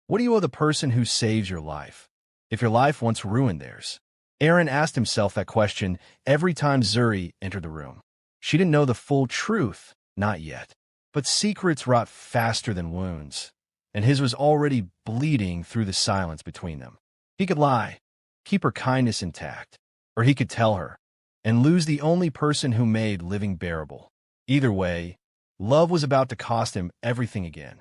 What do you owe the person who saves your life, if your life once ruined theirs? Aaron asked himself that question every time Zuri entered the room. She didn't know the full truth, not yet. But secrets rot faster than wounds, and his was already bleeding through the silence between them. He could lie, keep her kindness intact, or he could tell her, and lose the only person who made living bearable. Either way, love was about to cost him everything again.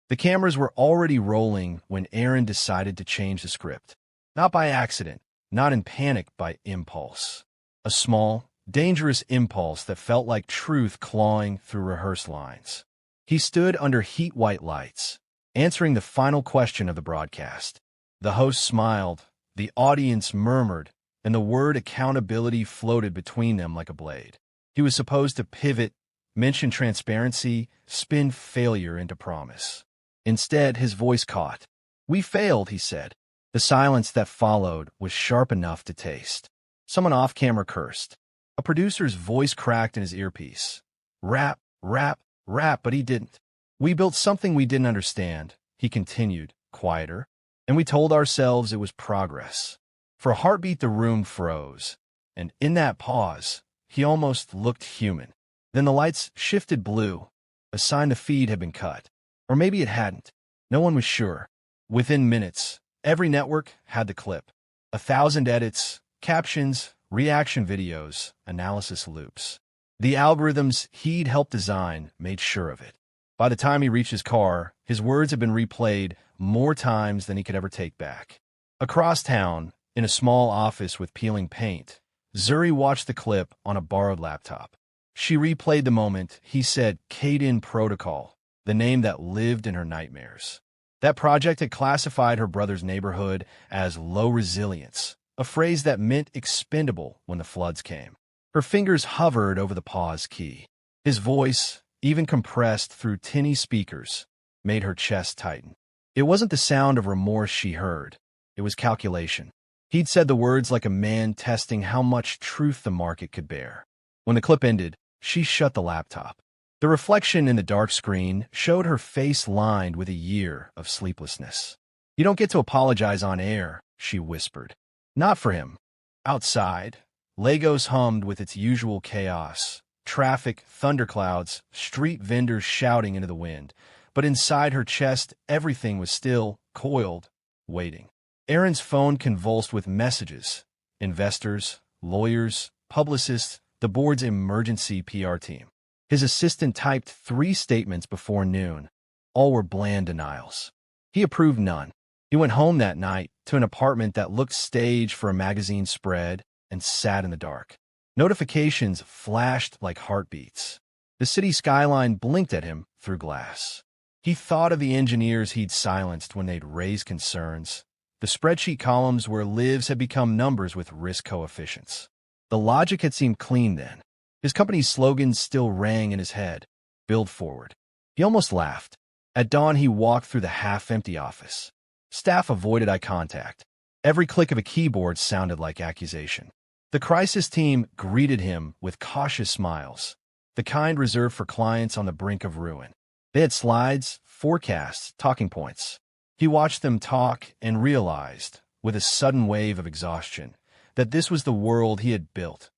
The cameras were already rolling when Aaron decided to change the script. Not by accident, not in panic, by impulse. A small, dangerous impulse that felt like truth clawing through rehearsed lines. He stood under heat-white lights, answering the final question of the broadcast. The host smiled, the audience murmured, and the word accountability floated between them like a blade. He was supposed to pivot, mention transparency, spin failure into promise. Instead, his voice caught. "We failed," he said. The silence that followed was sharp enough to taste. Someone off-camera cursed. A producer's voice cracked in his earpiece. Rap, rap, rap, but he didn't. "We built something we didn't understand," he continued, quieter, "and we told ourselves it was progress." For a heartbeat, the room froze, and in that pause, he almost looked human. Then the lights shifted blue, a sign the feed had been cut. Or maybe it hadn't. No one was sure. Within minutes, every network had the clip. 1,000 edits, captions, reaction videos, analysis loops. The algorithms he'd helped design made sure of it. By the time he reached his car, his words had been replayed more times than he could ever take back. Across town, in a small office with peeling paint, Zuri watched the clip on a borrowed laptop. She replayed the moment he said Caden Protocol, the name that lived in her nightmares. That project had classified her brother's neighborhood as low resilience, a phrase that meant expendable when the floods came. Her fingers hovered over the pause key. His voice, even compressed through tinny speakers, made her chest tighten. It wasn't the sound of remorse she heard. It was calculation. He'd said the words like a man testing how much truth the market could bear. When the clip ended, she shut the laptop. The reflection in the dark screen showed her face lined with a year of sleeplessness. "You don't get to apologize on air," she whispered. Not for him. Outside, Lagos hummed with its usual chaos. Traffic, thunderclouds, street vendors shouting into the wind. But inside her chest, everything was still, coiled, waiting. Aaron's phone convulsed with messages. Investors, lawyers, publicists, the board's emergency PR team. His assistant typed 3 statements before noon. All were bland denials. He approved none. He went home that night to an apartment that looked staged for a magazine spread and sat in the dark. Notifications flashed like heartbeats. The city skyline blinked at him through glass. He thought of the engineers he'd silenced when they'd raised concerns. The spreadsheet columns where lives had become numbers with risk coefficients. The logic had seemed clean then. His company's slogans still rang in his head. Build forward. He almost laughed. At dawn, he walked through the half-empty office. Staff avoided eye contact. Every click of a keyboard sounded like accusation. The crisis team greeted him with cautious smiles, the kind reserved for clients on the brink of ruin. They had slides, forecasts, talking points. He watched them talk and realized, with a sudden wave of exhaustion, that this was the world he had built.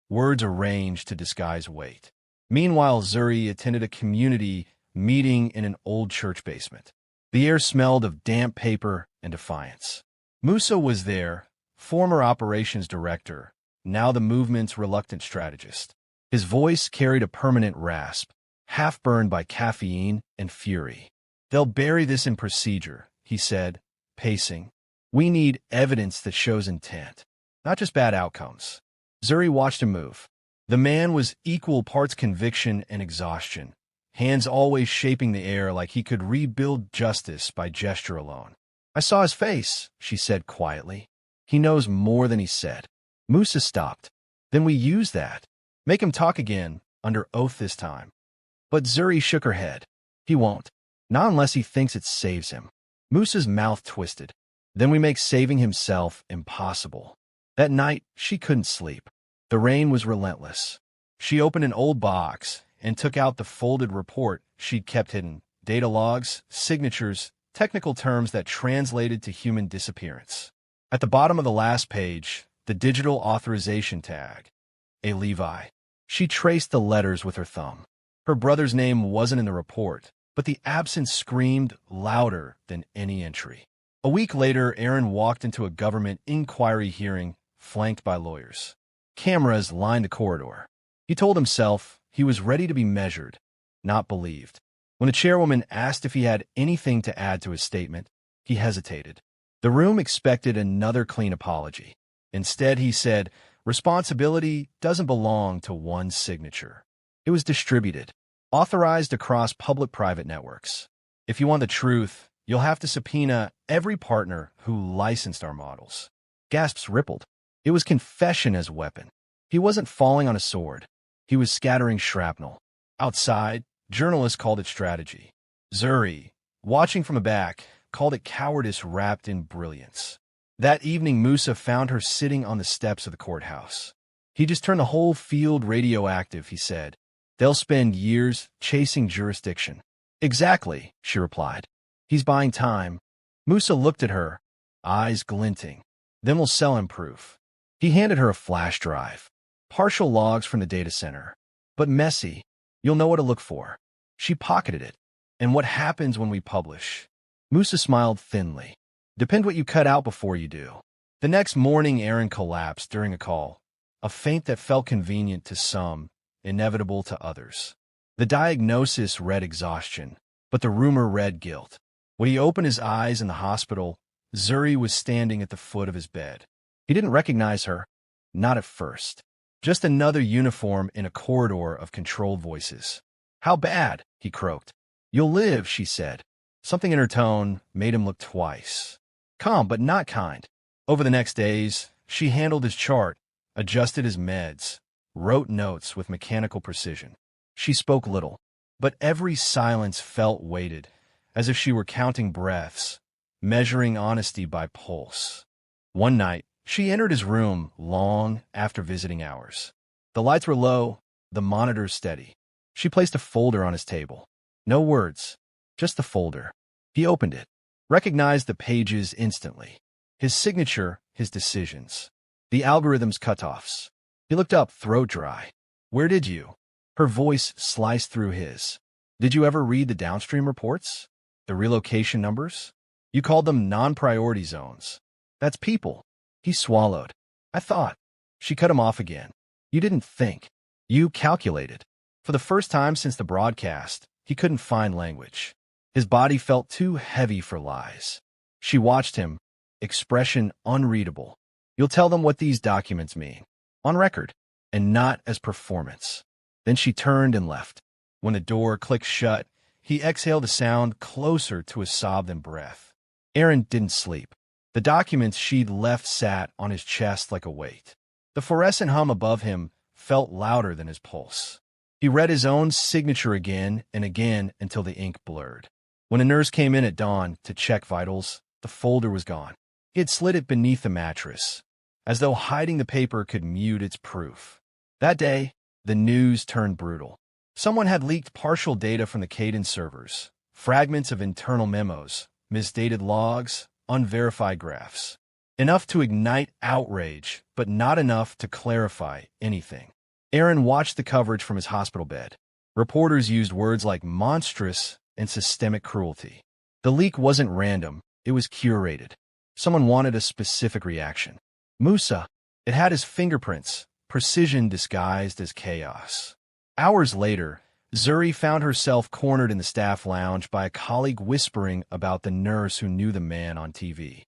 Words arranged to disguise weight. Meanwhile, Zuri attended a community meeting in an old church basement. The air smelled of damp paper and defiance. Musa was there, former operations director, now the movement's reluctant strategist. His voice carried a permanent rasp, half-burned by caffeine and fury. "They'll bury this in procedure," he said, pacing. "We need evidence that shows intent, not just bad outcomes." Zuri watched him move. The man was equal parts conviction and exhaustion, hands always shaping the air like he could rebuild justice by gesture alone. "I saw his face," she said quietly. "He knows more than he said." Musa stopped. "Then we use that. Make him talk again, under oath this time." But Zuri shook her head. "He won't. Not unless he thinks it saves him." Musa's mouth twisted. "Then we make saving himself impossible." That night, she couldn't sleep. The rain was relentless. She opened an old box and took out the folded report she'd kept hidden. Data logs, signatures, technical terms that translated to human disappearance. At the bottom of the last page, the digital authorization tag, a Levi. She traced the letters with her thumb. Her brother's name wasn't in the report, but the absence screamed louder than any entry. A week later, Aaron walked into a government inquiry hearing, flanked by lawyers. Cameras lined the corridor. He told himself he was ready to be measured, not believed. When the chairwoman asked if he had anything to add to his statement, he hesitated. The room expected another clean apology. Instead, he said, "Responsibility doesn't belong to one signature." It was distributed, authorized across public-private networks. If you want the truth, you'll have to subpoena every partner who licensed our models. Gasps rippled. It was confession as weapon. He wasn't falling on a sword. He was scattering shrapnel. Outside, journalists called it strategy. Zuri, watching from the back, called it cowardice wrapped in brilliance. That evening, Musa found her sitting on the steps of the courthouse. He just turned the whole field radioactive, he said. They'll spend years chasing jurisdiction. Exactly, she replied. He's buying time. Musa looked at her, eyes glinting. Then we'll sell him proof. He handed her a flash drive. Partial logs from the data center. But messy. You'll know what to look for. She pocketed it. And what happens when we publish? Musa smiled thinly. Depend what you cut out before you do. The next morning, Aaron collapsed during a call. A faint that felt convenient to some, inevitable to others. The diagnosis read exhaustion, but the rumor read guilt. When he opened his eyes in the hospital, Zuri was standing at the foot of his bed. He didn't recognize her, not at first. Just another uniform in a corridor of controlled voices. How bad? He croaked. You'll live, she said. Something in her tone made him look twice. Calm, but not kind. Over the next days, she handled his chart, adjusted his meds, wrote notes with mechanical precision. She spoke little, but every silence felt weighted, as if she were counting breaths, measuring honesty by pulse. One night, she entered his room long after visiting hours. The lights were low, the monitors steady. She placed a folder on his table. No words, just the folder. He opened it, recognized the pages instantly. His signature, his decisions. The algorithm's cutoffs. He looked up, throat dry. Where did you? Her voice sliced through his. Did you ever read the downstream reports? The relocation numbers? You called them non-priority zones. That's people. He swallowed. I thought. She cut him off again. You didn't think. You calculated. For the first time since the broadcast, he couldn't find language. His body felt too heavy for lies. She watched him, expression unreadable. You'll tell them what these documents mean. On record, and not as performance. Then she turned and left. When the door clicked shut, he exhaled a sound closer to a sob than breath. Aaron didn't sleep. The documents she'd left sat on his chest like a weight. The fluorescent hum above him felt louder than his pulse. He read his own signature again and again until the ink blurred. When a nurse came in at dawn to check vitals, the folder was gone. He had slid it beneath the mattress, as though hiding the paper could mute its proof. That day, the news turned brutal. Someone had leaked partial data from the Caden servers, fragments of internal memos, misdated logs, unverified graphs. Enough to ignite outrage, but not enough to clarify anything. Aaron watched the coverage from his hospital bed. Reporters used words like monstrous and systemic cruelty. The leak wasn't random, it was curated. Someone wanted a specific reaction. Musa. It had his fingerprints, precision disguised as chaos. Hours later, Zuri found herself cornered in the staff lounge by a colleague whispering about the nurse who knew the man on TV.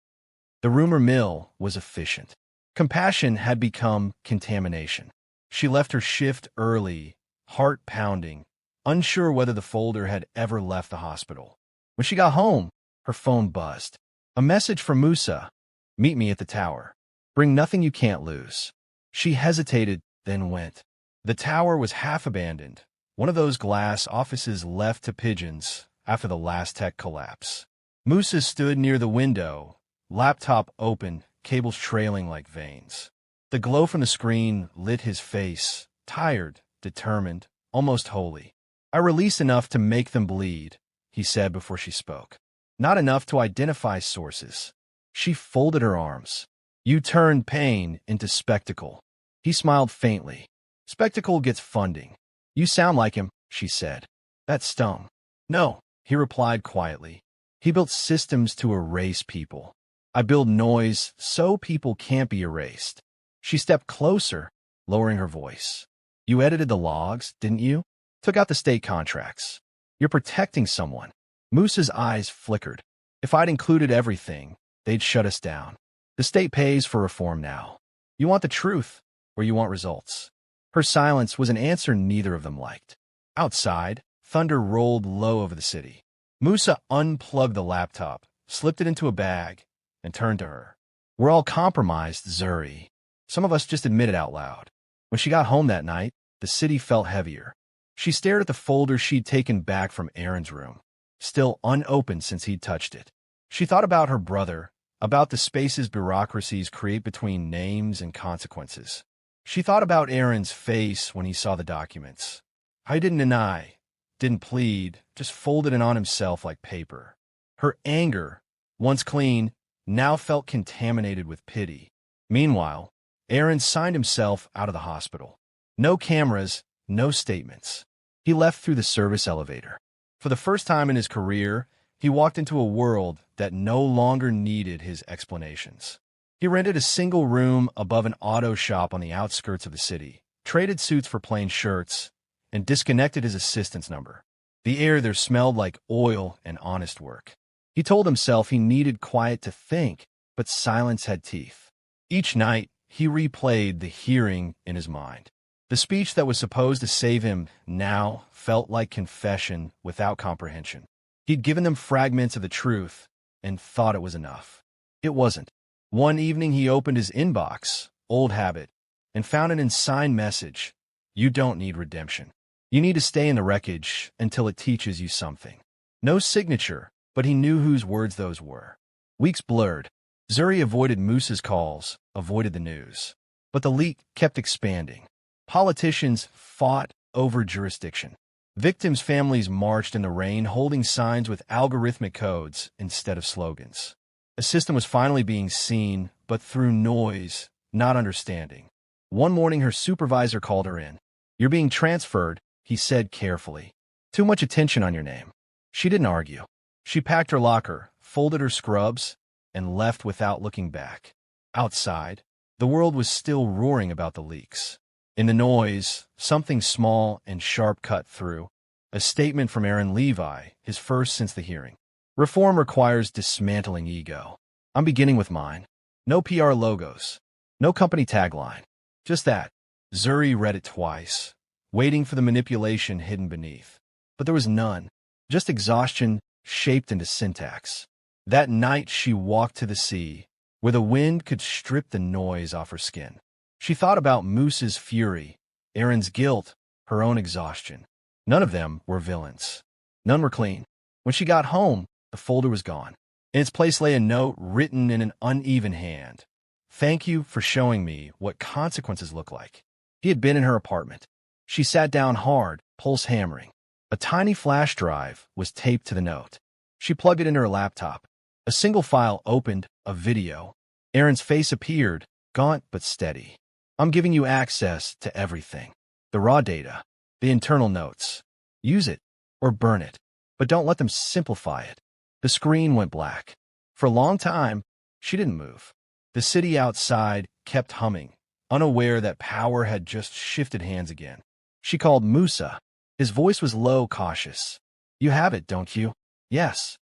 The rumor mill was efficient. Compassion had become contamination. She left her shift early, heart pounding, unsure whether the folder had ever left the hospital. When she got home, her phone buzzed. A message from Musa. Meet me at the tower. Bring nothing you can't lose. She hesitated, then went. The tower was half abandoned, one of those glass offices left to pigeons after the last tech collapse. Musa stood near the window, laptop open, cables trailing like veins. The glow from the screen lit his face, tired, determined, almost holy. I release enough to make them bleed, he said before she spoke. Not enough to identify sources. She folded her arms. You turned pain into spectacle. He smiled faintly. Spectacle gets funding. You sound like him, she said. That stung. No, he replied quietly. He built systems to erase people. I build noise so people can't be erased. She stepped closer, lowering her voice. You edited the logs, didn't you? Took out the state contracts. You're protecting someone. Moose's eyes flickered. If I'd included everything, they'd shut us down. The state pays for reform now. You want the truth, or you want results? Her silence was an answer neither of them liked. Outside, thunder rolled low over the city. Musa unplugged the laptop, slipped it into a bag, and turned to her. We're all compromised, Zuri. Some of us just admit it out loud. When she got home that night, the city felt heavier. She stared at the folder she'd taken back from Aaron's room, still unopened since he'd touched it. She thought about her brother, about the spaces bureaucracies create between names and consequences. She thought about Aaron's face when he saw the documents. I didn't deny, didn't plead, just folded it on himself like paper. Her anger, once clean, now felt contaminated with pity. Meanwhile, Aaron signed himself out of the hospital. No cameras, no statements. He left through the service elevator. For the first time in his career, he walked into a world that no longer needed his explanations. He rented a single room above an auto shop on the outskirts of the city, traded suits for plain shirts, and disconnected his assistant's number. The air there smelled like oil and honest work. He told himself he needed quiet to think, but silence had teeth. Each night, he replayed the hearing in his mind. The speech that was supposed to save him now felt like confession without comprehension. He'd given them fragments of the truth and thought it was enough. It wasn't. One evening he opened his inbox, old habit, and found an unsigned message. You don't need redemption. You need to stay in the wreckage until it teaches you something. No signature, but he knew whose words those were. Weeks blurred. Zuri avoided Moose's calls, avoided the news. But the leak kept expanding. Politicians fought over jurisdiction. Victims' families marched in the rain, holding signs with algorithmic codes instead of slogans. A system was finally being seen, but through noise, not understanding. One morning, her supervisor called her in. You're being transferred, he said carefully. Too much attention on your name. She didn't argue. She packed her locker, folded her scrubs, and left without looking back. Outside, the world was still roaring about the leaks. In the noise, something small and sharp cut through. A statement from Aaron Levi, his first since the hearing. Reform requires dismantling ego. I'm beginning with mine. No PR logos. No company tagline. Just that. Zuri read it twice, waiting for the manipulation hidden beneath. But there was none. Just exhaustion shaped into syntax. That night she walked to the sea, where the wind could strip the noise off her skin. She thought about Moose's fury, Aaron's guilt, her own exhaustion. None of them were villains. None were clean. When she got home, the folder was gone. In its place lay a note written in an uneven hand. Thank you for showing me what consequences look like. He had been in her apartment. She sat down hard, pulse hammering. A tiny flash drive was taped to the note. She plugged it into her laptop. A single file opened, a video. Aaron's face appeared, gaunt but steady. I'm giving you access to everything. The raw data, the internal notes. Use it or burn it, but don't let them simplify it. The screen went black. For a long time, she didn't move. The city outside kept humming, unaware that power had just shifted hands again. She called Musa. His voice was low, cautious. You have it, don't you? Yes.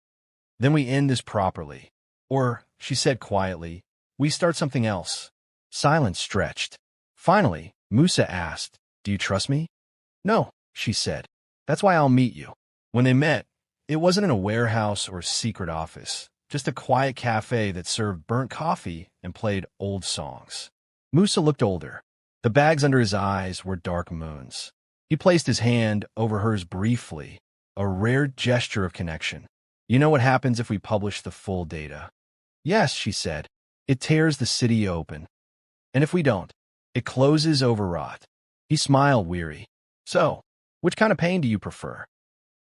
Then we end this properly. Or, she said quietly, we start something else. Silence stretched. Finally, Musa asked, do you trust me? No, she said. That's why I'll meet you. When they met, it wasn't in a warehouse or secret office, just a quiet cafe that served burnt coffee and played old songs. Musa looked older. The bags under his eyes were dark moons. He placed his hand over hers briefly, a rare gesture of connection. You know what happens if we publish the full data? Yes, she said. It tears the city open. And if we don't, it closes overwrought. He smiled weary. So, which kind of pain do you prefer?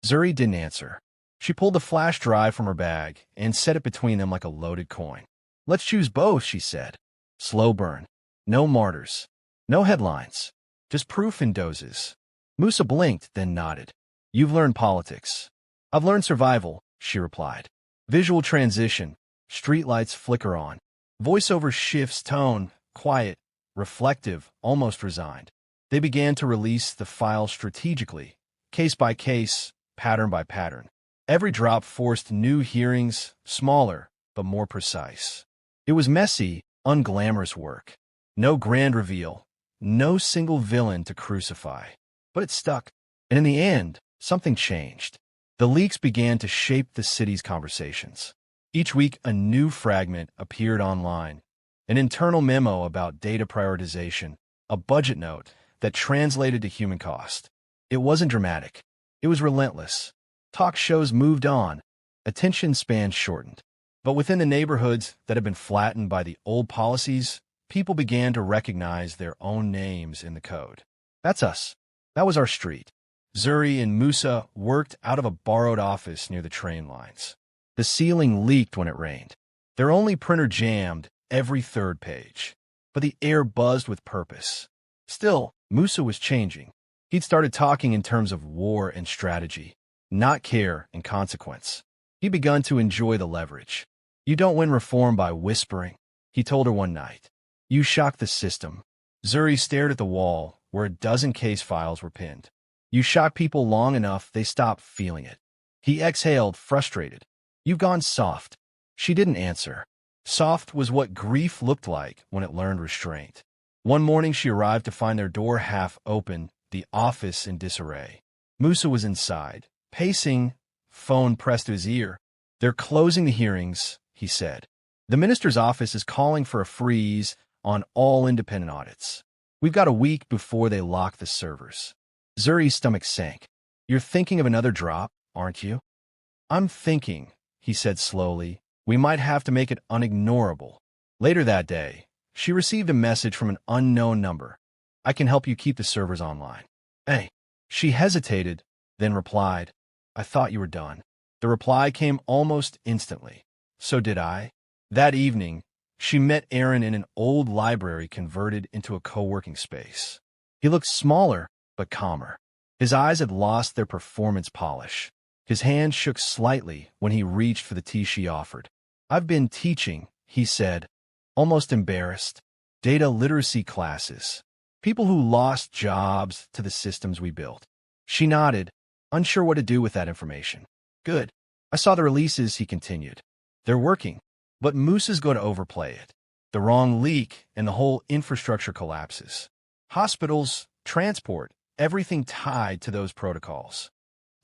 Zuri didn't answer. She pulled the flash drive from her bag and set it between them like a loaded coin. Let's choose both, she said. Slow burn. No martyrs. No headlines. Just proof in doses. Musa blinked, then nodded. You've learned politics. I've learned survival, she replied. Visual transition. Streetlights flicker on. Voiceover shifts tone, quiet, reflective, almost resigned. They began to release the file strategically, case by case, pattern by pattern. Every drop forced new hearings, smaller, but more precise. It was messy, unglamorous work. No grand reveal, no single villain to crucify. But it stuck. And in the end, something changed. The leaks began to shape the city's conversations. Each week, a new fragment appeared online. An internal memo about data prioritization, a budget note that translated to human cost. It wasn't dramatic. It was relentless. Talk shows moved on. Attention spans shortened. But within the neighborhoods that had been flattened by the old policies, people began to recognize their own names in the code. That's us. That was our street. Zuri and Musa worked out of a borrowed office near the train lines. The ceiling leaked when it rained. Their only printer jammed every third page. But the air buzzed with purpose. Still, Musa was changing. He'd started talking in terms of war and strategy, not care and consequence. He'd begun to enjoy the leverage. You don't win reform by whispering, he told her one night. You shock the system. Zuri stared at the wall where a dozen case files were pinned. You shock people long enough, they stop feeling it. He exhaled, frustrated. You've gone soft. She didn't answer. Soft was what grief looked like when it learned restraint. One morning she arrived to find their door half open, the office in disarray. Musa was inside, pacing, phone pressed to his ear. They're closing the hearings, he said. The minister's office is calling for a freeze on all independent audits. We've got a week before they lock the servers. Zuri's stomach sank. You're thinking of another drop, aren't you? I'm thinking, he said slowly, we might have to make it unignorable. Later that day, she received a message from an unknown number. I can help you keep the servers online. Hey. She hesitated, then replied, I thought you were done. The reply came almost instantly. So did I. That evening, she met Aaron in an old library converted into a co-working space. He looked smaller, but calmer. His eyes had lost their performance polish. His hand shook slightly when he reached for the tea she offered. I've been teaching, he said, almost embarrassed. Data literacy classes. People who lost jobs to the systems we built. She nodded, unsure what to do with that information. Good. I saw the releases, he continued. They're working, but Musa's going to overplay it. The wrong leak and the whole infrastructure collapses. Hospitals, transport, everything tied to those protocols.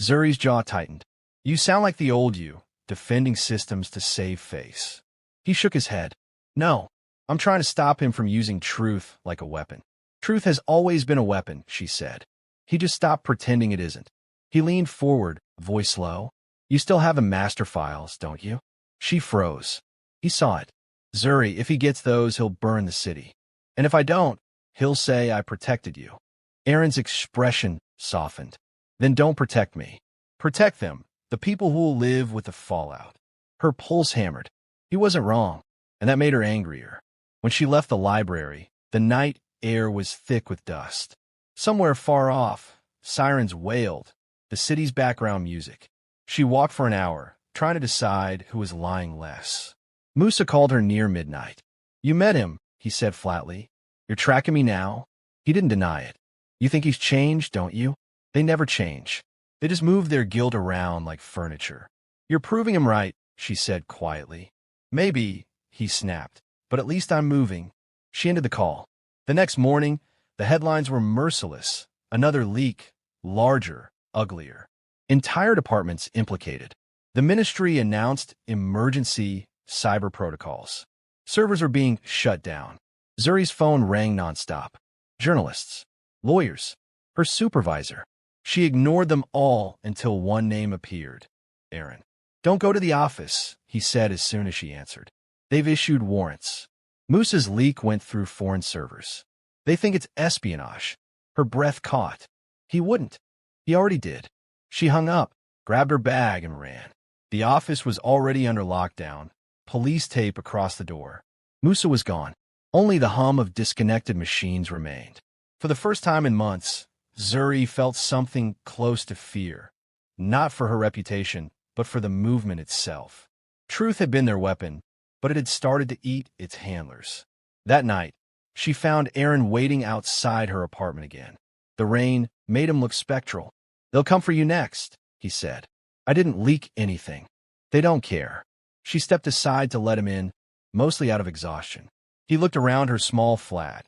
Zuri's jaw tightened. You sound like the old you, defending systems to save face. He shook his head. No, I'm trying to stop him from using truth like a weapon. Truth has always been a weapon, she said. He just stopped pretending it isn't. He leaned forward, voice low. You still have the master files, don't you? She froze. He saw it. Zuri, if he gets those, he'll burn the city. And if I don't, he'll say I protected you. Aaron's expression softened. Then don't protect me. Protect them, the people who will live with the fallout. Her pulse hammered. He wasn't wrong, and that made her angrier. When she left the library, the night air was thick with dust. Somewhere far off, sirens wailed, the city's background music. She walked for an hour, trying to decide who was lying less. Musa called her near midnight. You met him, he said flatly. You're tracking me now? He didn't deny it. You think he's changed, don't you? They never change. They just move their guilt around like furniture. You're proving him right, she said quietly. Maybe, he snapped, but at least I'm moving. She ended the call. The next morning, the headlines were merciless. Another leak, larger, uglier. Entire departments implicated. The ministry announced emergency cyber protocols. Servers were being shut down. Zuri's phone rang nonstop. Journalists, lawyers, her supervisor. She ignored them all until one name appeared. Aaron. Don't go to the office, he said as soon as she answered. They've issued warrants. Musa's leak went through foreign servers. They think it's espionage. Her breath caught. He wouldn't. He already did. She hung up, grabbed her bag, and ran. The office was already under lockdown, police tape across the door. Musa was gone. Only the hum of disconnected machines remained. For the first time in months, Zuri felt something close to fear, not for her reputation, but for the movement itself. Truth had been their weapon, but it had started to eat its handlers. That night, she found Aaron waiting outside her apartment again. The rain made him look spectral. "They'll come for you next," he said. "I didn't leak anything. They don't care." She stepped aside to let him in, mostly out of exhaustion. He looked around her small flat,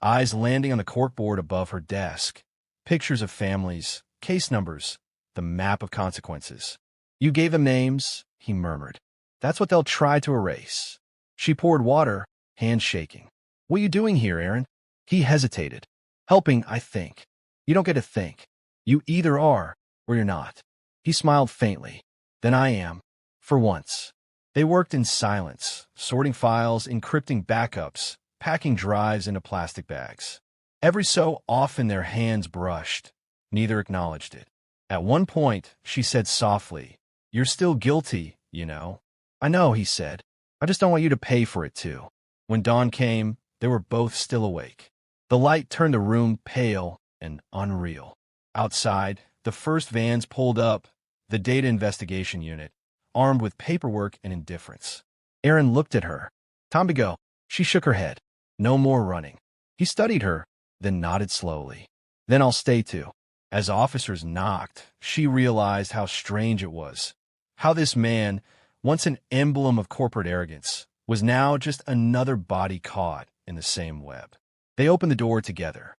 eyes landing on the corkboard above her desk. Pictures of families, case numbers, the map of consequences. "You gave them names," he murmured. "That's what they'll try to erase." She poured water, hands shaking. "What are you doing here, Aaron?" He hesitated. "Helping, I think. You don't get to think. You either are, or you're not." He smiled faintly. "Then I am. For once." They worked in silence, sorting files, encrypting backups, packing drives into plastic bags. Every so often their hands brushed. Neither acknowledged it. At one point, she said softly, "You're still guilty, you know." "I know," he said. "I just don't want you to pay for it, too." When dawn came, they were both still awake. The light turned the room pale and unreal. Outside, the first vans pulled up, the data investigation unit, armed with paperwork and indifference. Aaron looked at her. "Time to go." She shook her head. "No more running." He studied her, then nodded slowly. "Then I'll stay too." As officers knocked, she realized how strange it was. How this man, once an emblem of corporate arrogance, was now just another body caught in the same web. They opened the door together.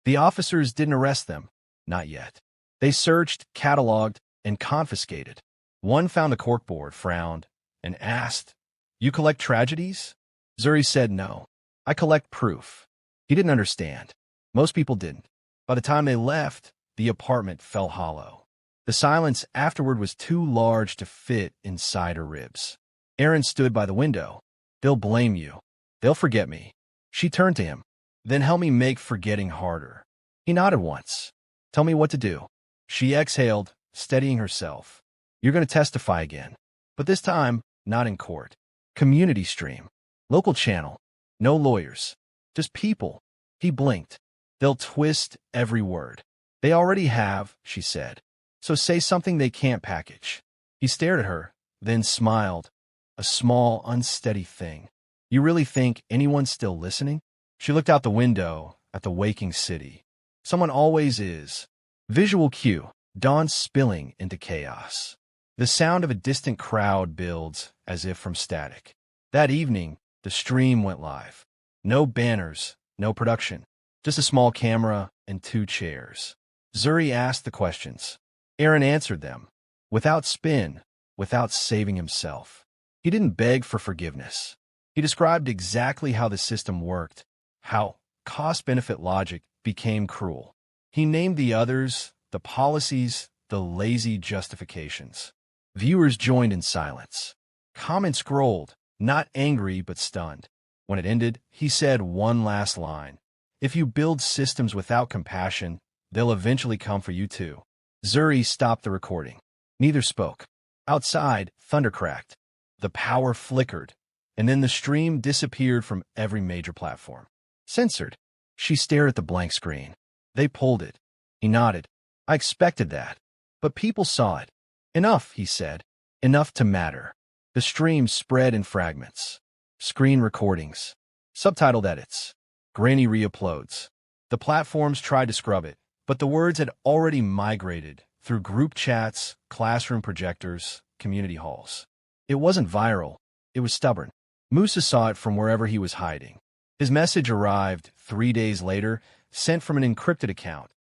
The officers didn't arrest them. Not yet. They searched, cataloged, and confiscated. One found the corkboard, frowned, and asked, "You collect tragedies?" Zuri said no. "I collect proof." He didn't understand. Most people didn't. By the time they left, the apartment fell hollow. The silence afterward was too large to fit inside her ribs. Aaron stood by the window. "They'll blame you. They'll forget me." She turned to him. "Then help me make forgetting harder." He nodded once. "Tell me what to do." She exhaled, steadying herself. "You're going to testify again. But this time, not in court. Community stream. Local channel. No lawyers. Just people." He blinked. "They'll twist every word." "They already have," she said. "So say something they can't package." He stared at her, then smiled. A small, unsteady thing. "You really think anyone's still listening?" She looked out the window at the waking city. Someone always is. Visual cue, dawn spilling into chaos. The sound of a distant crowd builds as if from static. That evening, the stream went live. No banners, no production. Just a small camera and 2 chairs. Zuri asked the questions. Aaron answered them. Without spin, without saving himself. He didn't beg for forgiveness. He described exactly how the system worked, how cost-benefit logic became cruel. He named the others, the policies, the lazy justifications. Viewers joined in silence. Comments scrolled, not angry but stunned. When it ended, he said one last line. "If you build systems without compassion, they'll eventually come for you too." Zuri stopped the recording. Neither spoke. Outside, thunder cracked. The power flickered, and then the stream disappeared from every major platform. Censored. She stared at the blank screen. "They pulled it." He nodded. "I expected that. But people saw it. Enough," he said. "Enough to matter." The stream spread in fragments. Screen recordings. Subtitled edits. Grainy re-uploads. The platforms tried to scrub it, but the words had already migrated through group chats, classroom projectors, community halls. It wasn't viral. It was stubborn. Musa saw it from wherever he was hiding. His message arrived 3 days later, sent from an encrypted account.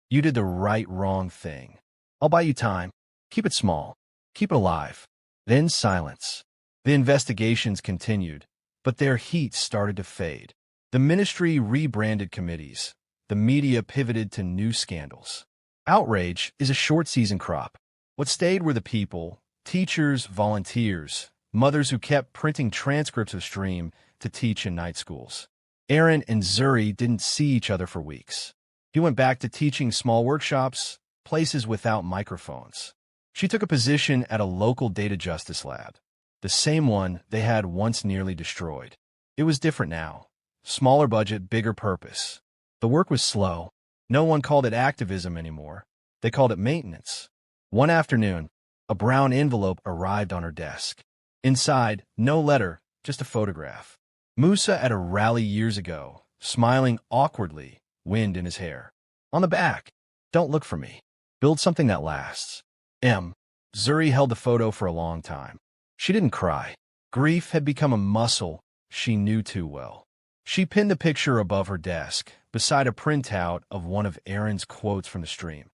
"You did the wrong thing. I'll buy you time. Keep it small. Keep it alive." Then silence. The investigations continued, but their heat started to fade. The ministry rebranded committees. The media pivoted to new scandals. Outrage is a short-season crop. What stayed were the people, teachers, volunteers, mothers who kept printing transcripts of stream to teach in night schools. Aaron and Zuri didn't see each other for weeks. He went back to teaching small workshops, places without microphones. She took a position at a local data justice lab, the same one they had once nearly destroyed. It was different now. Smaller budget, bigger purpose. The work was slow. No one called it activism anymore. They called it maintenance. One afternoon, a brown envelope arrived on her desk. Inside, no letter, just a photograph. Musa at a rally years ago, smiling awkwardly, wind in his hair. On the back, "Don't look for me. Build something that lasts." Zuri held the photo for a long time. She didn't cry. Grief had become a muscle she knew too well. She pinned the picture above her desk, beside a printout of one of Aaron's quotes from the stream.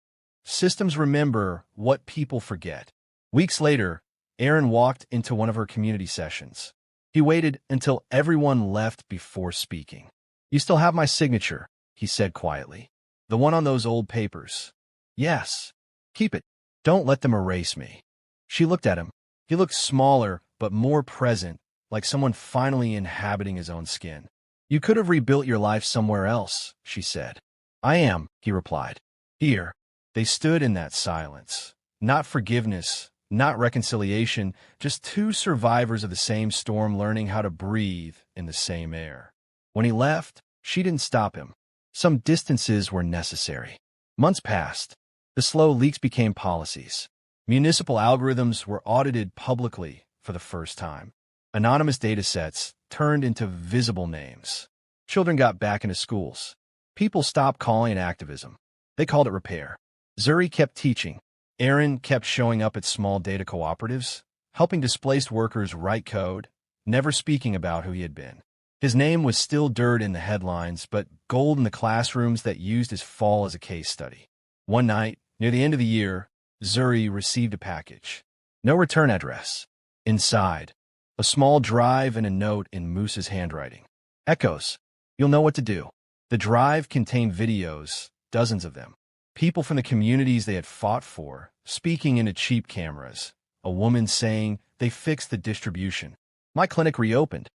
Systems remember what people forget. Weeks later, Aaron walked into one of her community sessions. He waited until everyone left before speaking. "You still have my signature," he said quietly. "The one on those old papers." "Yes. Keep it. Don't let them erase me." She looked at him. He looked smaller, but more present, like someone finally inhabiting his own skin. "You could have rebuilt your life somewhere else," she said. "I am," he replied. "Here." They stood in that silence. Not forgiveness, not reconciliation, just two survivors of the same storm learning how to breathe in the same air. When he left, she didn't stop him. Some distances were necessary. Months passed. The slow leaks became policies. Municipal algorithms were audited publicly for the first time. Anonymous datasets turned into visible names. Children got back into schools. People stopped calling it activism. They called it repair. Zuri kept teaching. Aaron kept showing up at small data cooperatives, helping displaced workers write code, never speaking about who he had been. His name was still dirt in the headlines, but gold in the classrooms that used his fall as a case study. One night, near the end of the year, Zuri received a package. No return address. Inside, a small drive and a note in Moose's handwriting. "Echoes. You'll know what to do." The drive contained videos, dozens of them. People from the communities they had fought for, speaking into cheap cameras. A woman saying, "They fixed the distribution. My clinic reopened."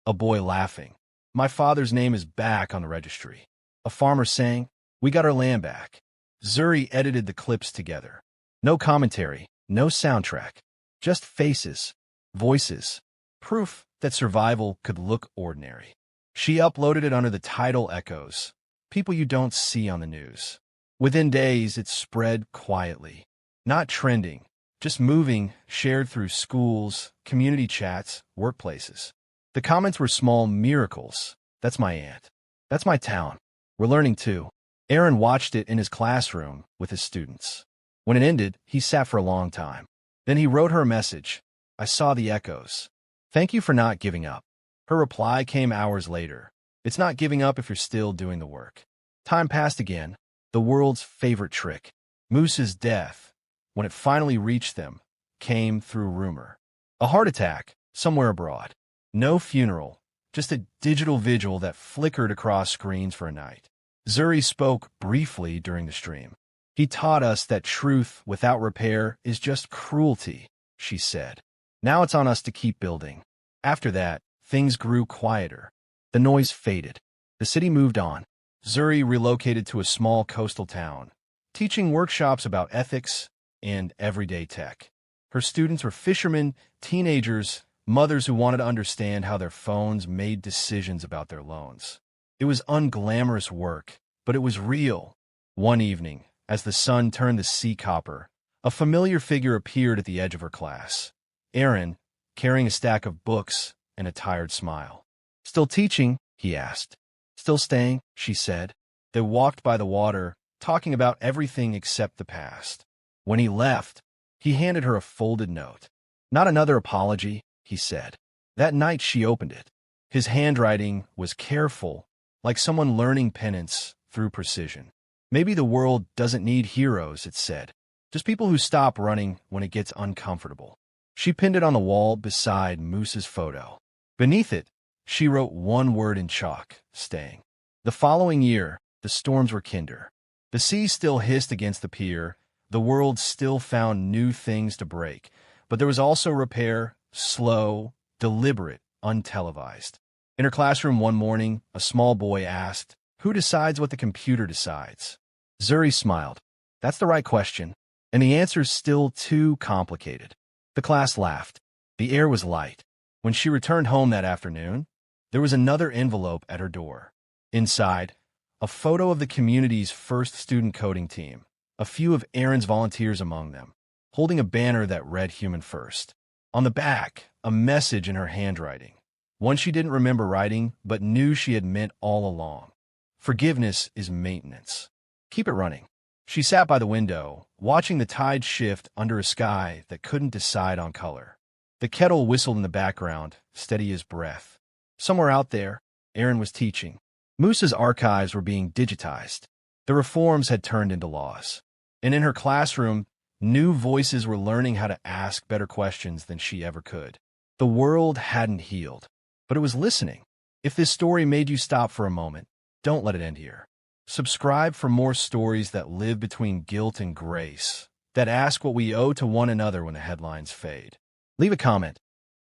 A boy laughing. "My father's name is back on the registry." A farmer saying, "We got our land back." Zuri edited the clips together. No commentary, no soundtrack. Just faces, voices. Proof that survival could look ordinary. She uploaded it under the title Echoes. People you don't see on the news. Within days, it spread quietly. Not trending, just moving, shared through schools, community chats, workplaces. The comments were small miracles. "That's my aunt. That's my town. We're learning too." Aaron watched it in his classroom with his students. When it ended, he sat for a long time. Then he wrote her a message. "I saw the echoes. Thank you for not giving up." Her reply came hours later. "It's not giving up if you're still doing the work." Time passed again. The world's favorite trick. Moose's death, when it finally reached them, came through rumor. A heart attack, somewhere abroad. No funeral, just a digital vigil that flickered across screens for a night. Zuri spoke briefly during the stream. "He taught us that truth without repair is just cruelty," she said. "Now it's on us to keep building." After that, things grew quieter. The noise faded. The city moved on. Zuri relocated to a small coastal town, teaching workshops about ethics and everyday tech. Her students were fishermen, teenagers, mothers who wanted to understand how their phones made decisions about their loans. It was unglamorous work, but it was real. One evening, as the sun turned the sea copper, a familiar figure appeared at the edge of her class. Aaron, carrying a stack of books and a tired smile. "Still teaching?" he asked. "Still staying," she said. They walked by the water, talking about everything except the past. When he left, he handed her a folded note. "Not another apology," he said. That night she opened it. His handwriting was careful, like someone learning penance through precision. "Maybe the world doesn't need heroes," it said. "Just people who stop running when it gets uncomfortable." She pinned it on the wall beside Moose's photo. Beneath it, she wrote one word in chalk, "Staying." The following year, the storms were kinder. The sea still hissed against the pier. The world still found new things to break. But there was also repair, slow, deliberate, untelevised. In her classroom one morning, a small boy asked, "Who decides what the computer decides?" Zuri smiled. "That's the right question." And the answer's still too complicated. The class laughed. The air was light. When she returned home that afternoon, there was another envelope at her door. Inside, a photo of the community's first student coding team, a few of Erin's volunteers among them, holding a banner that read Human First. On the back, a message in her handwriting, one she didn't remember writing but knew she had meant all along. Forgiveness is maintenance. Keep it running. She sat by the window, watching the tide shift under a sky that couldn't decide on color. The kettle whistled in the background, steady as breath. Somewhere out there, Erin was teaching. Moose's archives were being digitized. The reforms had turned into laws. And in her classroom, new voices were learning how to ask better questions than she ever could. The world hadn't healed, but it was listening. If this story made you stop for a moment, don't let it end here. Subscribe for more stories that live between guilt and grace, that ask what we owe to one another when the headlines fade. Leave a comment.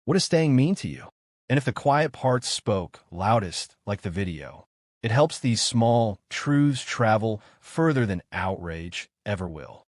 What does staying mean to you? And if the quiet parts spoke loudest, like the video, it helps these small truths travel further than outrage ever will.